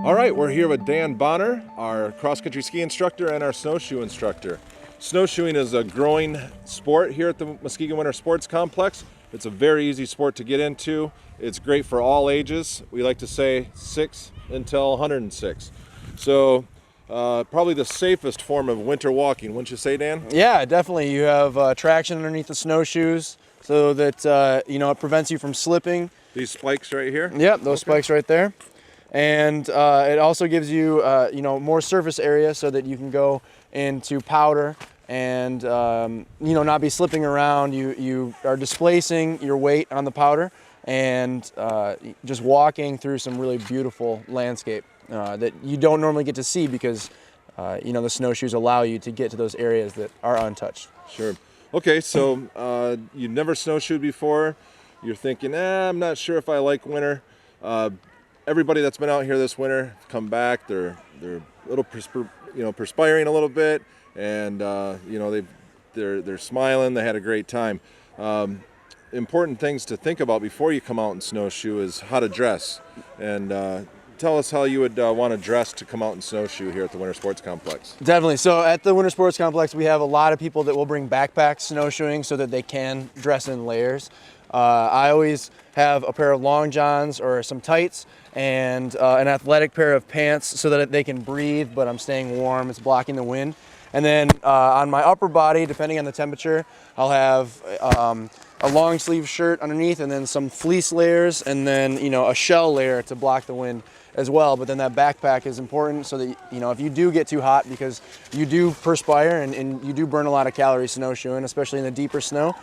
All right, we're here with Dan Bonner, our cross-country ski instructor and our snowshoe instructor. Snowshoeing is a growing sport here at the Muskegon Winter Sports Complex. It's a very easy sport to get into. It's great for all ages. We like to say 6 until 106. So probably the safest form of winter walking, wouldn't you say, Dan? Yeah, definitely. You have traction underneath the snowshoes so that it prevents you from slipping. These spikes right here? Yep, those spikes right there. And it also gives you more surface area so that you can go into powder and not be slipping around. You are displacing your weight on the powder and just walking through some really beautiful landscape that you don't normally get to see because the snowshoes allow you to get to those areas that are untouched. Sure. Okay, so you've never snowshoed before. You're thinking, I'm not sure if I like winter. Everybody that's been out here this winter come back. They're a little perspiring a little bit, and they're smiling. They had a great time. Important things to think about before you come out and snowshoe is how to dress. And tell us how you would want to dress to come out and snowshoe here at the Winter Sports Complex. Definitely. So at the Winter Sports Complex, we have a lot of people that will bring backpacks snowshoeing so that they can dress in layers. I always have a pair of long johns or some tights and an athletic pair of pants so that they can breathe, but I'm staying warm, it's blocking the wind. And then on my upper body, depending on the temperature, I'll have a long sleeve shirt underneath and then some fleece layers and then, a shell layer to block the wind as well. But then that backpack is important so that, if you do get too hot, because you do perspire and you do burn a lot of calories snowshoeing, especially in the deeper snow,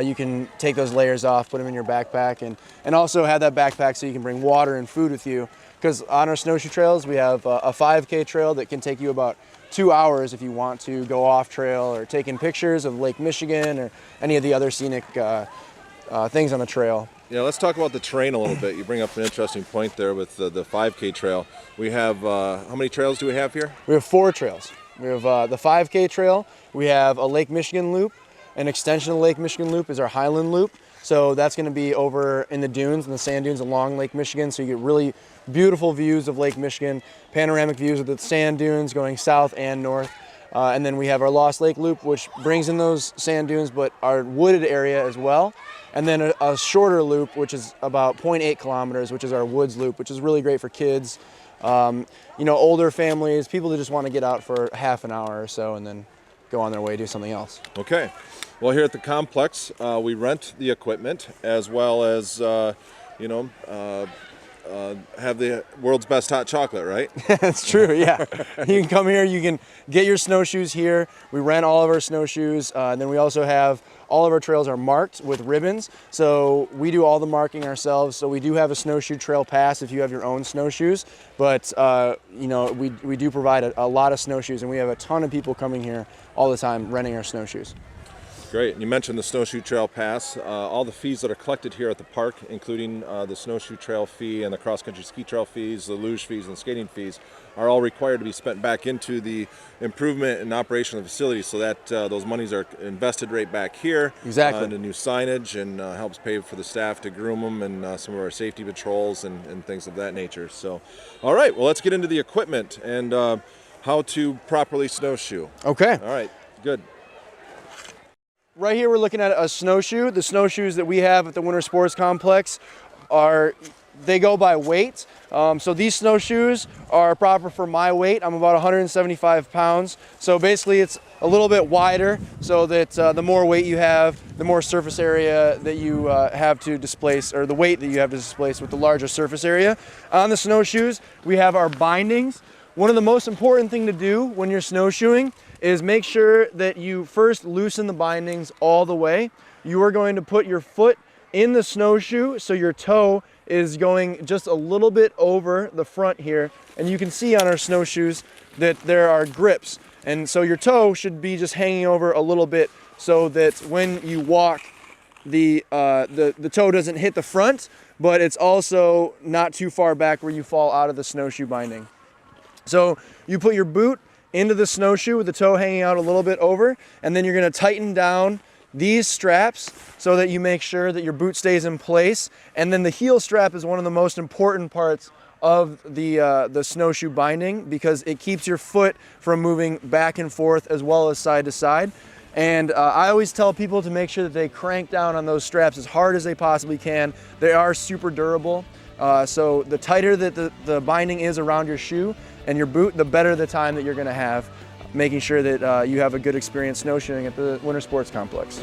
you can take those layers off, put them in your backpack, and also have that backpack so you can bring water and food with you. Because on our snowshoe trails, we have a 5K trail that can take you about 2 hours if you want to go off trail or taking pictures of Lake Michigan or any of the other scenic things on the trail. Yeah, let's talk about the terrain a little bit. You bring up an interesting point there with the 5K trail. We have, how many trails do we have here? We have 4 trails. We have the 5K trail, we have a Lake Michigan loop, an extension of Lake Michigan loop is our Highland loop. So that's going to be over in the dunes, in the sand dunes along Lake Michigan. So you get really beautiful views of Lake Michigan, panoramic views of the sand dunes going south and north. And then we have our Lost Lake loop, which brings in those sand dunes, but our wooded area as well. And then a shorter loop, which is about 0.8 kilometers, which is our woods loop, which is really great for kids, older families, people that just want to get out for half an hour or so and then go on their way, do something else. Okay. Well, here at the complex, we rent the equipment as well as, have the world's best hot chocolate, right? That's true, yeah. You can come here, you can get your snowshoes here. We rent all of our snowshoes, and then we also have all of our trails are marked with ribbons. So we do all the marking ourselves. So we do have a snowshoe trail pass if you have your own snowshoes. But, we do provide a lot of snowshoes, and we have a ton of people coming here all the time renting our snowshoes. Great. And you mentioned the Snowshoe Trail Pass. All the fees that are collected here at the park, including the Snowshoe Trail fee and the cross-country ski trail fees, the luge fees and skating fees, are all required to be spent back into the improvement and operation of the facility so that those monies are invested right back here. Exactly. Into new signage and helps pay for the staff to groom them and some of our safety patrols and things of that nature. So, all right, well, let's get into the equipment and how to properly snowshoe. Okay. All right, good. Right here we're looking at a snowshoe. The snowshoes that we have at the Winter Sports Complex they go by weight. So these snowshoes are proper for my weight. I'm about 175 pounds. So basically it's a little bit wider so that the more weight you have, the more surface area that you have to displace, or the weight that you have to displace with the larger surface area. On the snowshoes, we have our bindings. One of the most important thing to do when you're snowshoeing is make sure that you first loosen the bindings all the way. You are going to put your foot in the snowshoe so your toe is going just a little bit over the front here. And you can see on our snowshoes that there are grips. And so your toe should be just hanging over a little bit so that when you walk, the toe doesn't hit the front, but it's also not too far back where you fall out of the snowshoe binding. So you put your boot into the snowshoe with the toe hanging out a little bit over, and then you're going to tighten down these straps so that you make sure that your boot stays in place. And then the heel strap is one of the most important parts of the snowshoe binding, because it keeps your foot from moving back and forth as well as side to side. And I always tell people to make sure that they crank down on those straps as hard as they possibly can. They are super durable. So the tighter that the binding is around your shoe and your boot, the better the time that you're gonna have, making sure that you have a good experience snowshoeing at the Winter Sports Complex.